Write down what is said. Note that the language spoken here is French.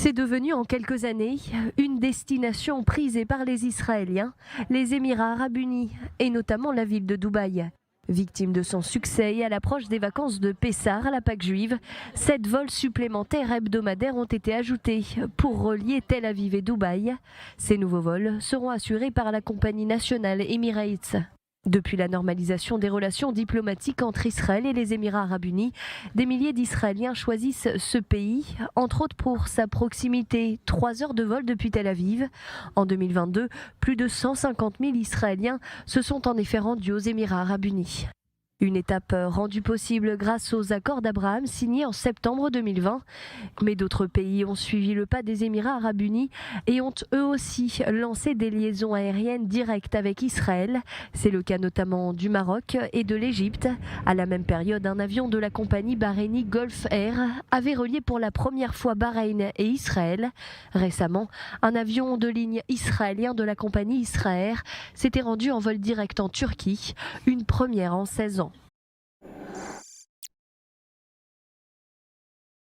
C'est devenu en quelques années une destination prisée par les Israéliens, les Émirats arabes unis et notamment la ville de Dubaï. Victime de son succès et à l'approche des vacances de Pessah à la Pâque juive, 7 vols supplémentaires hebdomadaires ont été ajoutés pour relier Tel Aviv et Dubaï. Ces nouveaux vols seront assurés par la compagnie nationale Emirates. Depuis la normalisation des relations diplomatiques entre Israël et les Émirats arabes unis, des milliers d'Israéliens choisissent ce pays, entre autres pour sa proximité, 3 heures de vol depuis Tel Aviv. En 2022, plus de 150 000 Israéliens se sont en effet rendus aux Émirats arabes unis. Une étape rendue possible grâce aux accords d'Abraham signés en septembre 2020. Mais d'autres pays ont suivi le pas des Émirats arabes unis et ont eux aussi lancé des liaisons aériennes directes avec Israël. C'est le cas notamment du Maroc et de l'Égypte. À la même période, un avion de la compagnie bahreïnie Gulf Air avait relié pour la première fois Bahreïn et Israël. Récemment, un avion de ligne israélien de la compagnie Israël s'était rendu en vol direct en Turquie, une première en 16 ans.